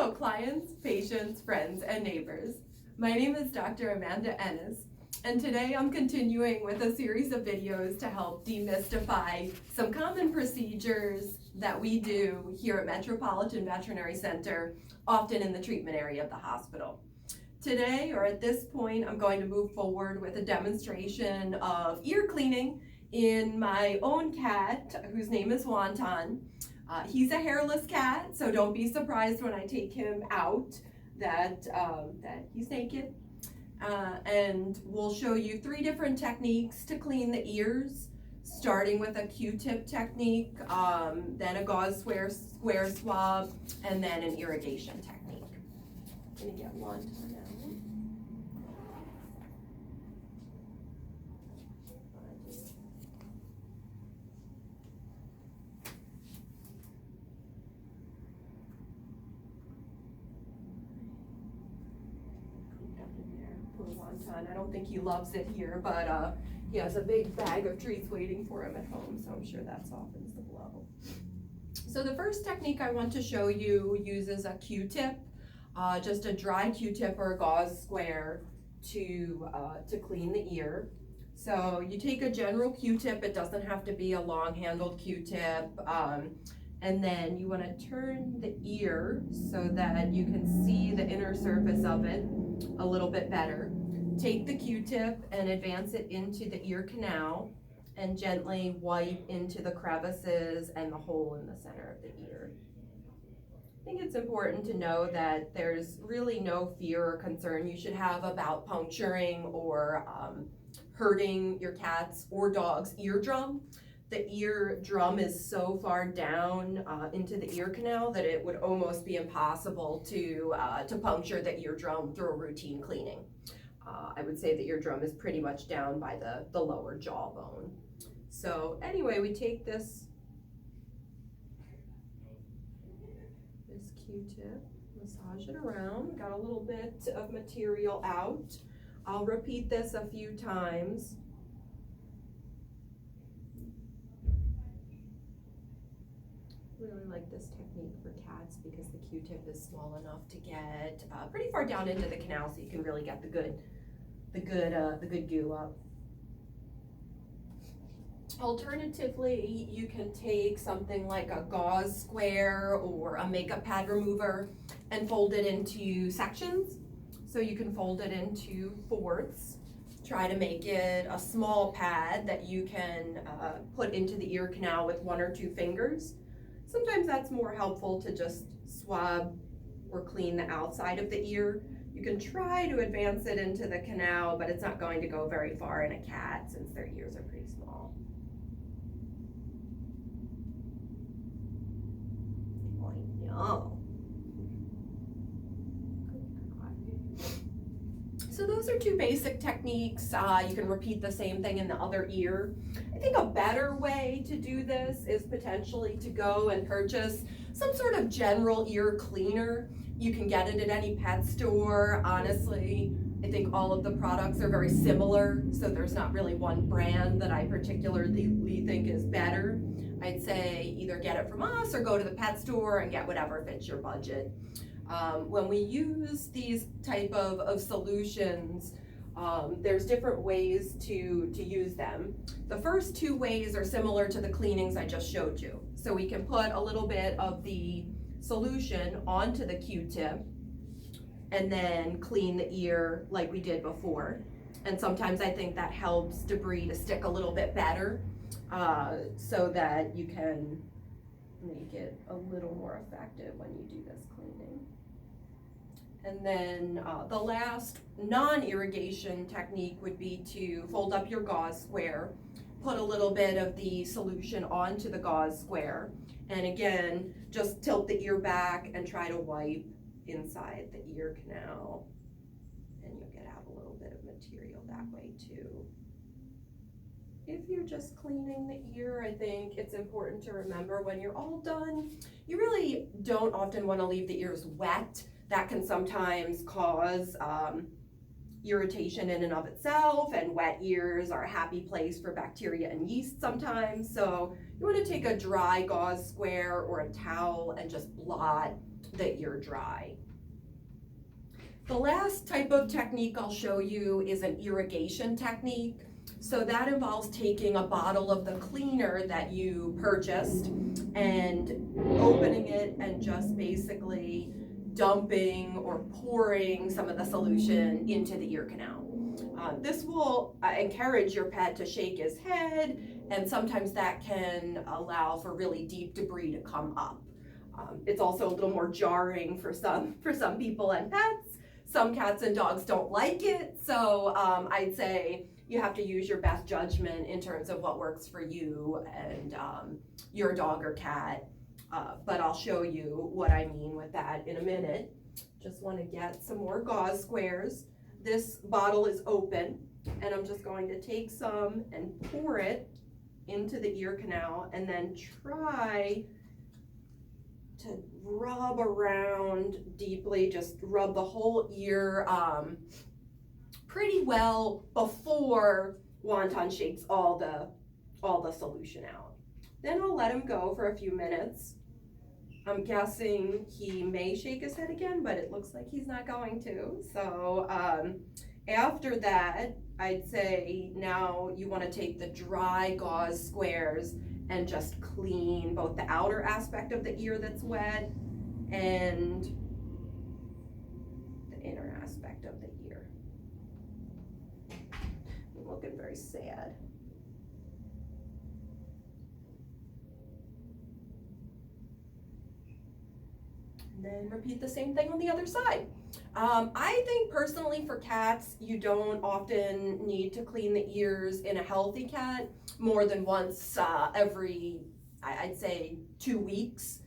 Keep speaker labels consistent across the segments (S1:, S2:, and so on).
S1: Hello, clients, patients, friends, and neighbors. My name is Dr. Amanda Ennis, and today I'm continuing with a series of videos to help demystify some common procedures that we do here at Metropolitan Veterinary Center, often in the treatment area of the hospital. Today, or at this point, I'm going to move forward with a demonstration of ear cleaning in my own cat, whose name is Wonton. He's a hairless cat, so don't be surprised when I take him out that he's naked. And we'll show you 3 different techniques to clean the ears, starting with a Q-tip technique, then a gauze square swab, and then an irrigation technique. I'm gonna get Wonton out. I don't think he loves it here, but he has a big bag of treats waiting for him at home, so I'm sure that softens the blow. So the first technique I want to show you uses a Q-tip, just a dry Q-tip or a gauze square to clean the ear. So you take a general Q-tip, it doesn't have to be a long-handled Q-tip, and then you want to turn the ear so that you can see the inner surface of it a little bit better. Take the Q-tip and advance it into the ear canal and gently wipe into the crevices and the hole in the center of the ear. I think it's important to know that there's really no fear or concern you should have about puncturing or hurting your cat's or dog's eardrum. The eardrum is so far down into the ear canal that it would almost be impossible to puncture the eardrum through a routine cleaning. I would say the eardrum is pretty much down by the lower jawbone. So anyway, we take this Q-tip, massage it around, got a little bit of material out. I'll repeat this a few times. Really like this technique for cats because the Q-tip is small enough to get pretty far down into the canal, so you can really get the good goo up. Alternatively, you can take something like a gauze square or a makeup pad remover and fold it into sections. So you can fold it into fourths. Try to make it a small pad that you can put into the ear canal with 1 or 2 fingers. Sometimes that's more helpful to just swab or clean the outside of the ear. You can try to advance it into the canal, but it's not going to go very far in a cat since their ears are pretty small. I know. So those are 2 basic techniques. You can repeat the same thing in the other ear. I think a better way to do this is potentially to go and purchase some sort of general ear cleaner. You can get it at any pet store. Honestly, I think all of the products are very similar, so there's not really one brand that I particularly think is better. I'd say either get it from us or go to the pet store and get whatever fits your budget. When we use these type of solutions, there's different ways to use them. The first 2 ways are similar to the cleanings I just showed you. So we can put a little bit of the solution onto the Q-tip and then clean the ear like we did before. And sometimes I think that helps debris to stick a little bit better so that you can make it a little more effective when you do this cleaning. And then the last non-irrigation technique would be to fold up your gauze square, put a little bit of the solution onto the gauze square, and again, just tilt the ear back and try to wipe inside the ear canal, and you'll get out a little bit of material that way too. If you're just cleaning the ear, I think it's important to remember when you're all done, you really don't often want to leave the ears wet. That can sometimes cause irritation in and of itself, and wet ears are a happy place for bacteria and yeast sometimes. So you want to take a dry gauze square or a towel and just blot the ear dry. The last type of technique I'll show you is an irrigation technique. So that involves taking a bottle of the cleaner that you purchased and opening it and just basically dumping or pouring some of the solution into the ear canal. This will encourage your pet to shake his head, and sometimes that can allow for really deep debris to come up. It's also a little more jarring for some people and pets. Some cats and dogs don't like it, so I'd say you have to use your best judgment in terms of what works for you and your dog or cat. But I'll show you what I mean with that in a minute. Just want to get some more gauze squares. This bottle is open, and I'm just going to take some and pour it into the ear canal and then try to rub around deeply, just rub the whole ear pretty well before Wonton shakes all the solution out. Then I'll let him go for a few minutes. I'm guessing he may shake his head again, but it looks like he's not going to. So after that, I'd say now you want to take the dry gauze squares and just clean both the outer aspect of the ear that's wet and the inner aspect of the ear. I'm looking very sad. And then repeat the same thing on the other side. I think personally for cats, you don't often need to clean the ears in a healthy cat more than once every, I'd say, 2 weeks.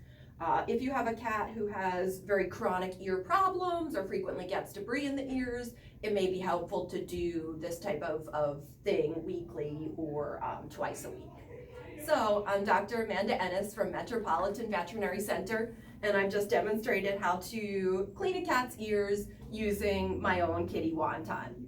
S1: If you have a cat who has very chronic ear problems or frequently gets debris in the ears, it may be helpful to do this type of thing weekly or twice a week. So I'm Dr. Amanda Ennis from Metropolitan Veterinary Center, and I've just demonstrated how to clean a cat's ears using my own kitty Wonton.